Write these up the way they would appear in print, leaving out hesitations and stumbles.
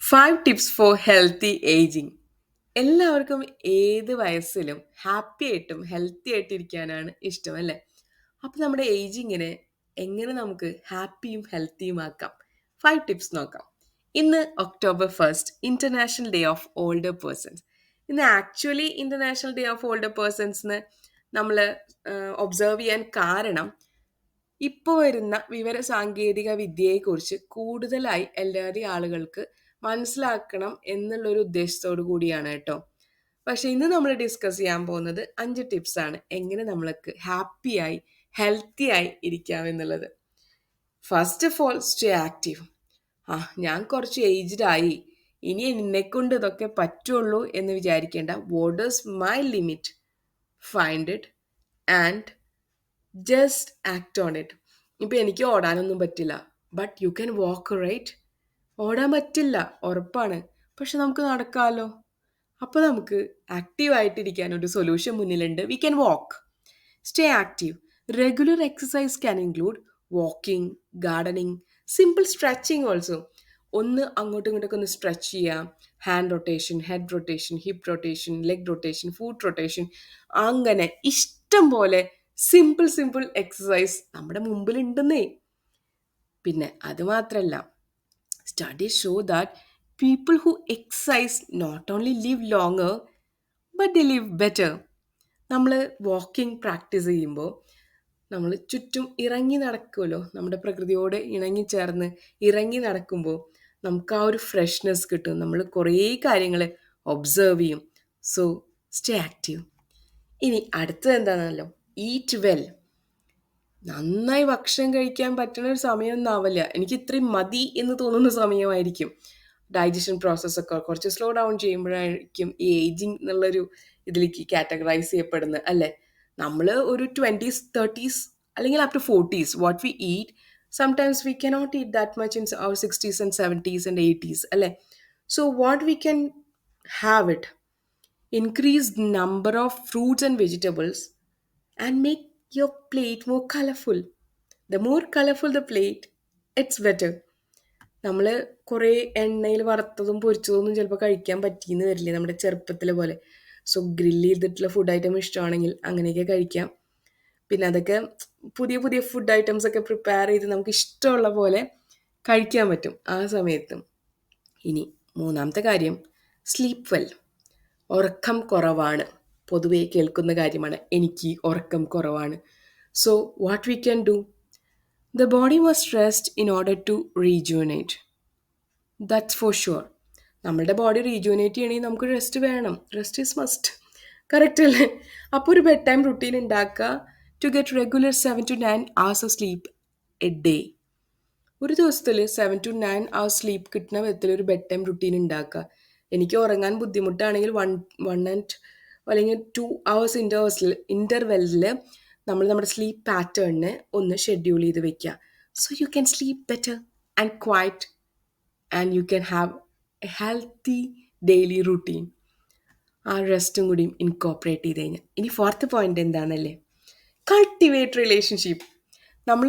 Five tips four healthy ageing. എല്ലാവർക്കും ഏത് വയസ്സിലും ഹാപ്പി ആയിട്ടും ഹെൽത്തി ആയിട്ടിരിക്കാനാണ് ഇഷ്ടം അല്ലേ? അപ്പം നമ്മുടെ ഏജിങ്ങിനെ എങ്ങനെ നമുക്ക് ഹാപ്പിയും ഹെൽത്തിയും ആക്കാം? ഫൈവ് ടിപ്സ് നോക്കാം. ഇന്ന് October 1st, international day of older persons. ഇന്ന് actually international day of older പേഴ്സൺസിന് നമ്മൾ ഒബ്സർവ് ചെയ്യാൻ കാരണം ഇപ്പോൾ വരുന്ന വിവര സാങ്കേതിക വിദ്യയെക്കുറിച്ച് കൂടുതലായി എല്ലാവരെയും ആളുകൾക്ക് മനസ്സിലാക്കണം എന്നുള്ളൊരു ഉദ്ദേശത്തോടു കൂടിയാണ് കേട്ടോ. പക്ഷെ ഇന്ന് നമ്മൾ ഡിസ്കസ് ചെയ്യാൻ പോകുന്നത് 5 ടിപ്സാണ് എങ്ങനെ നമ്മൾക്ക് ഹാപ്പിയായി ഹെൽത്തി ആയി ഇരിക്കാം എന്നുള്ളത്. First of all, stay active. ഞാൻ കുറച്ച് ഏജ്ഡ് ആയി, ഇനി എന്നെക്കൊണ്ട് ഇതൊക്കെ പറ്റുള്ളൂ എന്ന് വിചാരിക്കേണ്ട. What is my limit? Find it and just act on it. ഇപ്പം എനിക്ക് ഓടാനൊന്നും പറ്റില്ല, but you can walk, right? ഓടാൻ പറ്റില്ല ഉറപ്പാണ്, പക്ഷെ നമുക്ക് നടക്കാമല്ലോ. അപ്പോൾ നമുക്ക് ആക്റ്റീവായിട്ടിരിക്കാൻ ഒരു സൊല്യൂഷൻ മുന്നിലുണ്ട്. We can walk. Stay active. Regular exercise can include walking, gardening, simple stretching also. ഒന്ന് അങ്ങോട്ടും ഇങ്ങോട്ടൊക്കെ ഒന്ന് സ്ട്രെച്ച് ചെയ്യാം. Hand rotation, head rotation, hip rotation, leg rotation, foot rotation, അങ്ങനെ ഇഷ്ടം പോലെ സിമ്പിൾ സിമ്പിൾ എക്സസൈസ് നമ്മുടെ മുമ്പിലുണ്ടെന്നേ. പിന്നെ അത് മാത്രമല്ല, studies show that people who exercise not only live longer but they live better. നമ്മൾ വാക്കിംഗ് പ്രാക്ടീസ് ചെയ്യുമ്പോൾ നമ്മൾ ചുറ്റും ഇറങ്ങി നടക്കുമല്ലോ, നമ്മുടെ പ്രകൃതിയോട് ഇണങ്ങിച്ചേർന്ന് ഇറങ്ങി നടക്കുമ്പോൾ നമുക്ക് ആ ഒരു ഫ്രഷ്നെസ് കിട്ടും. നമ്മൾ കുറേ കാര്യങ്ങൾ ഒബ്സർവ് ചെയ്യും. So stay active. ഇനി അടുത്തത് എന്താണെന്നല്ലോ, ഈറ്റ് വെൽ. നന്നായി ഭക്ഷണം കഴിക്കാൻ പറ്റുന്ന ഒരു സമയമൊന്നും ആവില്ല. എനിക്ക് ഇത്രയും മതി എന്ന് തോന്നുന്ന സമയമായിരിക്കും. ഡൈജഷൻ പ്രോസസ്സൊക്കെ കുറച്ച് സ്ലോ ഡൗൺ ചെയ്യുമ്പോഴായിരിക്കും ഈ ഏജിങ് എന്നുള്ളൊരു ഇതിലേക്ക് കാറ്റഗറൈസ് ചെയ്യപ്പെടുന്നത് അല്ലേ? നമ്മൾ ഒരു 20s 30s അല്ലെങ്കിൽ up to 40s what we eat, sometimes we cannot eat that much in our 60s and 70s and 80s അല്ലേ? So what we can have it, increase the number of fruits and vegetables and make your plate more colorful. The more colorful the plate, it's better. നമ്മൾ കുറേ എണ്ണയിൽ വറുത്തതും പൊരിച്ചതൊന്നും ചിലപ്പോൾ കഴിക്കാൻ പറ്റിയെന്ന് വരില്ല നമ്മുടെ ചെറുപ്പത്തിലെ പോലെ. സോ ഗ്രില്ല് ചെയ്തിട്ടുള്ള ഫുഡ് ഐറ്റം ഇഷ്ടമാണെങ്കിൽ അങ്ങനെയൊക്കെ കഴിക്കാം. പിന്നെ അതൊക്കെ പുതിയ പുതിയ ഫുഡ് ഐറ്റംസ് ഒക്കെ പ്രിപ്പയർ ചെയ്ത് നമുക്ക് ഇഷ്ടമുള്ള പോലെ കഴിക്കാൻ പറ്റും ആ സമയത്തും. ഇനി മൂന്നാമത്തെ കാര്യം, സ്ലീപ്പ് വെൽ. ഉറക്കം കുറവാണ്, പൊതുവേ കേൾക്കുന്ന കാര്യമാണ്. എനിക്ക് ഉറക്കം കുറവാണ്. So what we can do, the body must rest in order to rejuvenate. That's for sure. നമ്മളുടെ ബോഡി റീജുവനേറ്റ് ചെയ്യണമെങ്കിൽ നമുക്ക് റെസ്റ്റ് വേണം. Rest is must. കറക്റ്റ് അല്ലേ? അപ്പോൾ ഒരു ബെഡ് ടൈം റുട്ടീൻ ഉണ്ടാക്കുക. To get regular 7 to 9 hours of sleep a day. ഒരു ദിവസത്തിൽ 7 to 9 hours സ്ലീപ്പ് കിട്ടുന്ന വിധത്തിൽ ഒരു ബെഡ് ടൈം റുട്ടീൻ ഉണ്ടാക്കുക. എനിക്ക് ഉറങ്ങാൻ ബുദ്ധിമുട്ടാണെങ്കിൽ 1 അല്ലെങ്കിൽ 2 hours ഇൻ്റർവെല്ലിൽ നമ്മൾ നമ്മുടെ സ്ലീപ്പ് പാറ്റേണിനെ ഒന്ന് ഷെഡ്യൂൾ ചെയ്ത് വെക്കുക. So you can sleep better and quiet and you can have A healthy daily routine. ആ റെസ്റ്റും കൂടിയും ഇൻകോപ്പറേറ്റ് ചെയ്ത് കഴിഞ്ഞാൽ. ഇനി ഫോർത്ത് പോയിന്റ് എന്താണല്ലേ, കൾട്ടിവേറ്റ് റിലേഷൻഷിപ്പ്. നമ്മൾ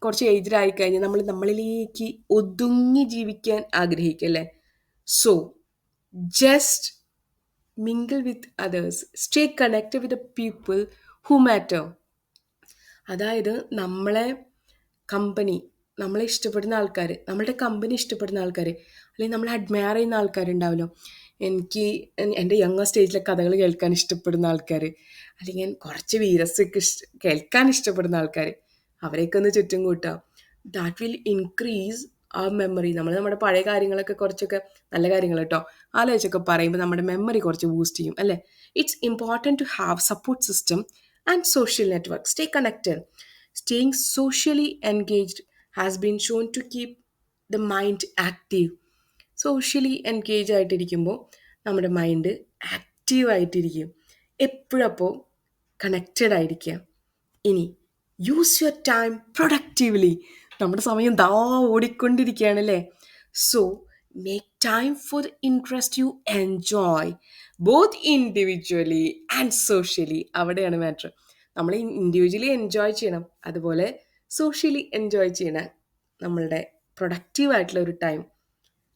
കുറച്ച് ഏജ്ഡ് ആയി കഴിഞ്ഞാൽ നമ്മൾ നമ്മളിലേക്ക് ഒതുങ്ങി ജീവിക്കാൻ ആഗ്രഹിക്കും അല്ലേ? So just mingle with others, stay connected with the people who matter. അതായത് കമ്പനി നമ്മളെ ഇഷ്ടപ്പെടുന്ന ആൾക്കാർ, നമ്മളുടെ കമ്പനി ഇഷ്ടപ്പെടുന്ന ആൾക്കാർ, അല്ലെങ്കിൽ നമ്മളെ അഡ്മയർ ചെയ്യുന്ന ആൾക്കാരുണ്ടാവുമല്ലോ. എനിക്ക് എൻ്റെ യങ്ങർ സ്റ്റേജിലെ കഥകൾ കേൾക്കാൻ ഇഷ്ടപ്പെടുന്ന ആൾക്കാർ, അല്ലെങ്കിൽ കുറച്ച് വീരസൊക്കെ കേൾക്കാൻ ഇഷ്ടപ്പെടുന്ന ആൾക്കാർ, അവരെയൊക്കെ ഒന്ന് ചുറ്റും കൂട്ടുക. ദാറ്റ് വിൽ ഇൻക്രീസ് ആ മെമ്മറി. നമ്മുടെ പഴയ കാര്യങ്ങളൊക്കെ കുറച്ചൊക്കെ നല്ല കാര്യങ്ങൾ കേട്ടോ ആലോചിച്ചൊക്കെ പറയുമ്പോൾ നമ്മുടെ മെമ്മറി കുറച്ച് ബൂസ്റ്റ് ചെയ്യും അല്ലേ? It's important to have support system and social network. Stay connected. Staying socially engaged has been shown to keep the mind active. Socially engage ആയിട്ടിരിക്കുമ്പോൾ നമ്മുടെ മൈൻഡ് ആക്റ്റീവ് ആയിട്ടിരിക്കും. എപ്പോഴും അപ്പോൾ കണക്റ്റഡ് ആയിരിക്കുക. ഇനി യൂസ് യുവർ ടൈം പ്രൊഡക്റ്റീവ്ലി. നമ്മുടെ സമയം ഓടിക്കൊണ്ടിരിക്കുകയാണല്ലേ? So make time for the interest you enjoy, both individually and socially. അവിടെയാണ് മാറ്റർ. നമ്മൾ ഇൻഡിവിജ്വലി എൻജോയ് ചെയ്യണം, അതുപോലെ സോഷ്യലി എൻജോയ് ചെയ്യണം. നമ്മളുടെ പ്രൊഡക്റ്റീവ് ആയിട്ടുള്ള ഒരു ടൈം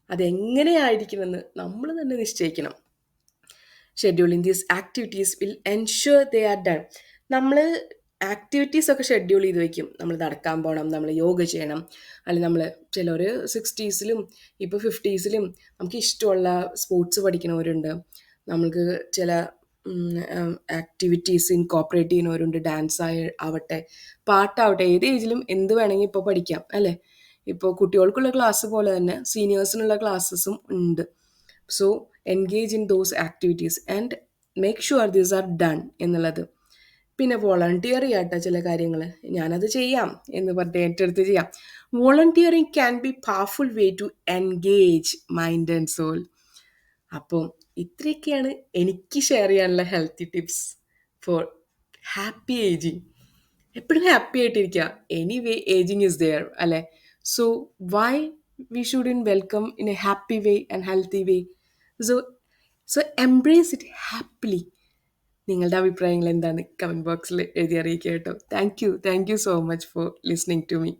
അതെങ്ങനെയായിരിക്കണമെന്ന് നമ്മൾ തന്നെ നിശ്ചയിക്കണം. Scheduling these activities will ensure they are done. നമ്മൾ ആക്ടിവിറ്റീസ് ഒക്കെ ഷെഡ്യൂൾ ചെയ്ത് വെക്കും. നമ്മൾ നടക്കാൻ പോകണം, നമ്മൾ യോഗ ചെയ്യണം, അല്ലെങ്കിൽ നമ്മൾ ചിലർ 60-സിലും ഇപ്പോൾ 50-സിലും നമുക്ക് ഇഷ്ടമുള്ള സ്പോർട്സ് പഠിക്കുന്നവരുണ്ട്. നമ്മൾക്ക് ചില ആക്ടിവിറ്റീസ് ഇൻകോപ്പറേറ്റ് ചെയ്യുന്നവരുണ്ട്. ഡാൻസ് ആവട്ടെ, പാട്ടാവട്ടെ, ഏത് ഏജിലും എന്ത് വേണമെങ്കിൽ ഇപ്പോൾ പഠിക്കാം അല്ലേ. ഇപ്പോൾ കുട്ടികൾക്കുള്ള ക്ലാസ് പോലെ തന്നെ സീനിയേഴ്സിനുള്ള ക്ലാസ്സസും ഉണ്ട്. So engage in those activities and make sure these are done എന്നുള്ളത്. പിന്നെ വോളണ്ടിയർ ചെയ്യാട്ടോ ചില കാര്യങ്ങൾ. ഞാനത് ചെയ്യാം എന്ന് പറഞ്ഞ് ഏറ്റെടുത്ത് ചെയ്യാം. Volunteering can be powerful way to engage mind and soul. അപ്പം ഇത്രയൊക്കെയാണ് എനിക്ക് ഷെയർ ചെയ്യാനുള്ള healthy tips for happy ageing. എപ്പോഴും ഹാപ്പി ആയിട്ടിരിക്കുക. എനിവേ ഏജിങ് ഇസ് ദെയർ അല്ലേ. So why we should in welcome in a happy way and healthy way. So so embrace it happily. നിങ്ങളുടെ അഭിപ്രായങ്ങൾ എന്താണെന്ന് കമൻറ്റ് ബോക്സിൽ എഴുതി അറിയിക്കുക കേട്ടോ. Thank you so much for listening to me.